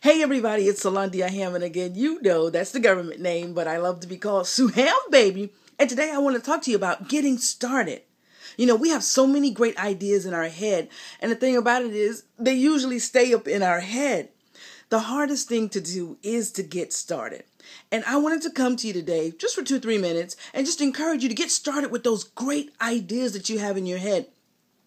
Hey everybody, it's Sulondia Hammond again. You know that's the government name, but I love to be called Sue Ham Baby. And today I want to talk to you about getting started. You know, we have so many great ideas in our head, and the thing about it is they usually stay up in our head. The hardest thing to do is to get started. And I wanted to come to you today just for 2-3 minutes and just encourage you to get started with those great ideas that you have in your head.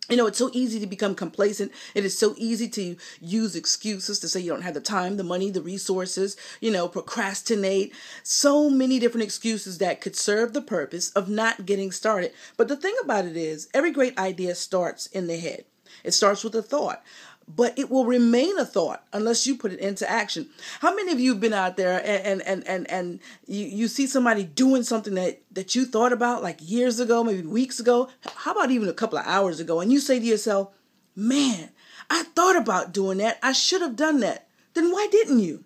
You know, it's so easy to become complacent. It is so easy to use excuses to say you don't have the time, the money, the resources, procrastinate. So many different excuses that could serve the purpose of not getting started. But the thing about it is, every great idea starts in the head. It starts with a thought. But it will remain a thought unless you put it into action. How many of you have been out there and you see somebody doing something that you thought about like years ago, maybe weeks ago, how about even a couple of hours ago, and you say to yourself, man, I thought about doing that. I should have done that. Then why didn't you?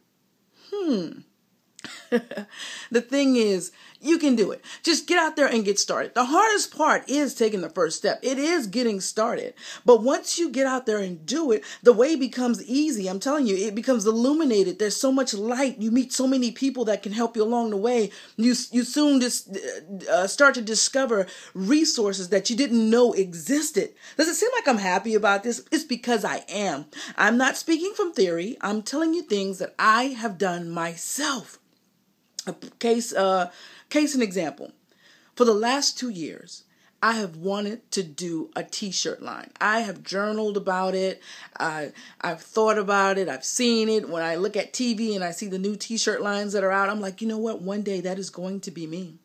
The thing is, you can do it. Just get out there and get started. The hardest part is taking the first step. It is getting started. But once you get out there and do it, the way becomes easy. I'm telling you, it becomes illuminated. There's so much light. You meet so many people that can help you along the way. You soon just start to discover resources that you didn't know existed. Does it seem like I'm happy about this? It's because I am. I'm not speaking from theory. I'm telling you things that I have done myself. A case in example, for the last 2 years, I have wanted to do a t-shirt line. I have journaled about it. I've thought about it. I've seen it. When I look at TV and I see the new t-shirt lines that are out, I'm like, you know what? One day that is going to be me.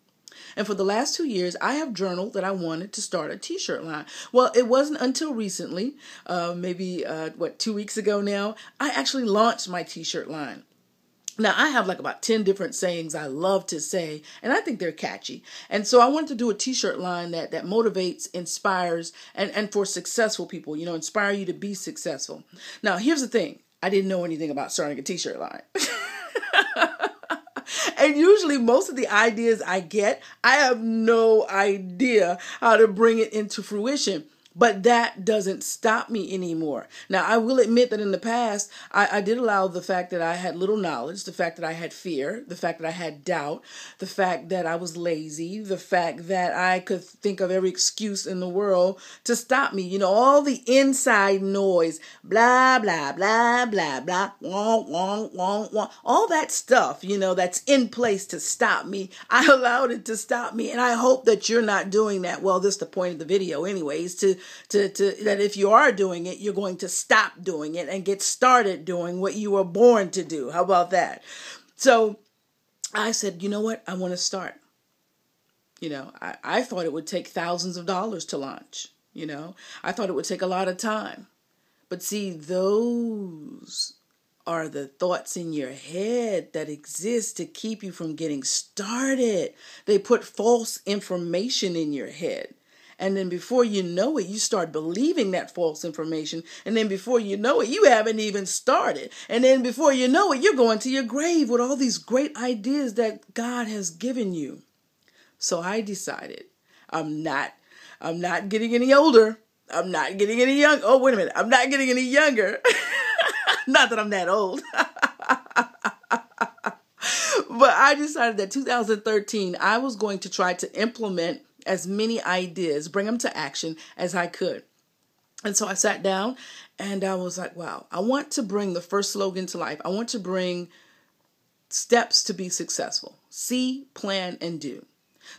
And for the last 2 years, I have journaled that I wanted to start a t-shirt line. Well, it wasn't until recently, maybe 2 weeks ago now, I actually launched my t-shirt line. Now, I have like about 10 different sayings I love to say, and I think they're catchy. And so I wanted to do a t-shirt line that motivates, inspires, and for successful people, inspire you to be successful. Now, here's the thing. I didn't know anything about starting a t-shirt line. And usually most of the ideas I get, I have no idea how to bring it into fruition. But that doesn't stop me anymore. Now, I will admit that in the past, I did allow the fact that I had little knowledge, the fact that I had fear, the fact that I had doubt, the fact that I was lazy, the fact that I could think of every excuse in the world to stop me. All the inside noise, blah, blah, blah, blah, blah, wong, wong, wong, wong, all that stuff, that's in place to stop me. I allowed it to stop me, and I hope that you're not doing that. Well, this is the point of the video anyways, to that if you are doing it, you're going to stop doing it and get started doing what you were born to do. How about that? So I said, you know what? I want to start. I thought it would take thousands of dollars to launch. I thought it would take a lot of time. But see, those are the thoughts in your head that exist to keep you from getting started. They put false information in your head. And then before you know it, you start believing that false information. And then before you know it, you haven't even started. And then before you know it, you're going to your grave with all these great ideas that God has given you. So I decided I'm not getting any older. I'm not getting any young. Oh, wait a minute. I'm not getting any younger. Not that I'm that old. But I decided that 2013, I was going to try to implement as many ideas, bring them to action as I could. And so I sat down and I was like, wow, I want to bring the first slogan to life. I want to bring steps to be successful. See, plan, and do.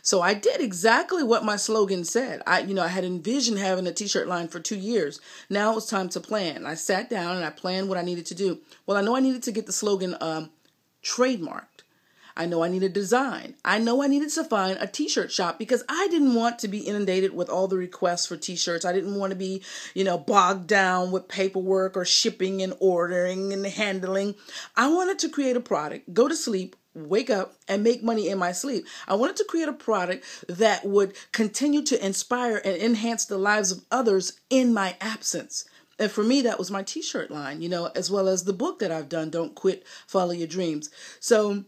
So I did exactly what my slogan said. I had envisioned having a t-shirt line for 2 years. Now it was time to plan. I sat down and I planned what I needed to do. Well, I know I needed to get the slogan trademarked. I know I needed design. I know I needed to find a t-shirt shop because I didn't want to be inundated with all the requests for t-shirts. I didn't want to be, bogged down with paperwork or shipping and ordering and handling. I wanted to create a product, go to sleep, wake up, and make money in my sleep. I wanted to create a product that would continue to inspire and enhance the lives of others in my absence. And for me, that was my t-shirt line, as well as the book that I've done, Don't Quit, Follow Your Dreams. So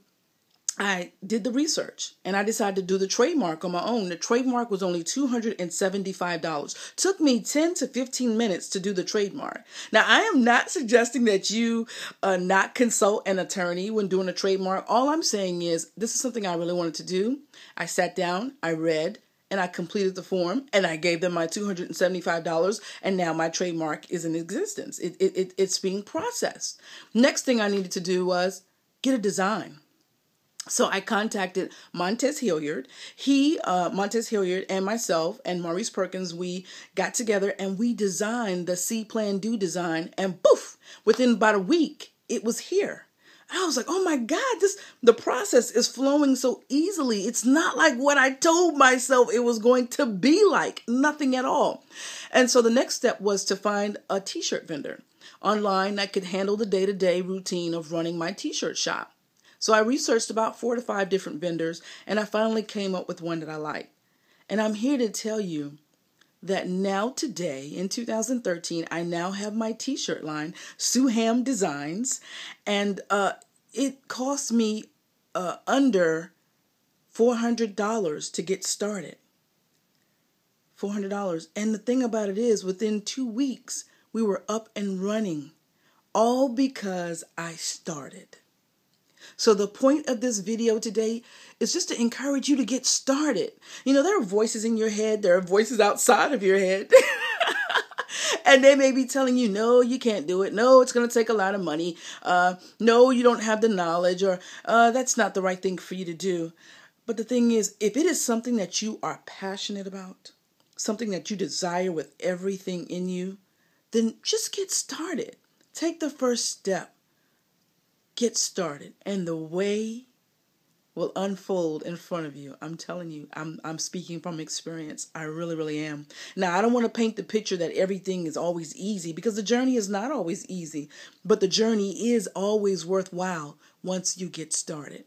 I did the research and I decided to do the trademark on my own. The trademark was only $275. Took me 10 to 15 minutes to do the trademark. Now, I am not suggesting that you not consult an attorney when doing a trademark. All I'm saying is this is something I really wanted to do. I sat down, I read, and I completed the form and I gave them my $275 and now my trademark is in existence. It's being processed. Next thing I needed to do was get a design. So I contacted Montez Hilliard. Montez Hilliard and myself and Maurice Perkins, we got together and we designed the C Plan Do design, and poof, within about a week, it was here. I was like, oh my God, the process is flowing so easily. It's not like what I told myself it was going to be like, nothing at all. And so the next step was to find a t-shirt vendor online that could handle the day-to-day routine of running my t-shirt shop. So I researched about 4 to 5 different vendors, and I finally came up with one that I like. And I'm here to tell you that now today, in 2013, I now have my t-shirt line, Hammond Designs, and it cost me under $400 to get started. $400. And the thing about it is, within 2 weeks, we were up and running, all because I started. So the point of this video today is just to encourage you to get started. You know, there are voices in your head. There are voices outside of your head. And they may be telling you, no, you can't do it. No, it's going to take a lot of money. No, you don't have the knowledge, or that's not the right thing for you to do. But the thing is, if it is something that you are passionate about, something that you desire with everything in you, then just get started. Take the first step. Get started, and the way will unfold in front of you. I'm telling you, I'm speaking from experience. I really, really am. Now, I don't want to paint the picture that everything is always easy, because the journey is not always easy, but the journey is always worthwhile once you get started.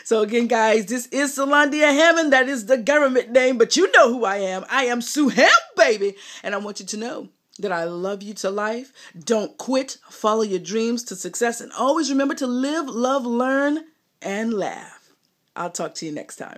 So again, guys, this is Sulondia Hammond. That is the government name, but you know who I am. I am Sue Ham, baby, and I want you to know that I love you to life. Don't quit. Follow your dreams to success. And always remember to live, love, learn, and laugh. I'll talk to you next time.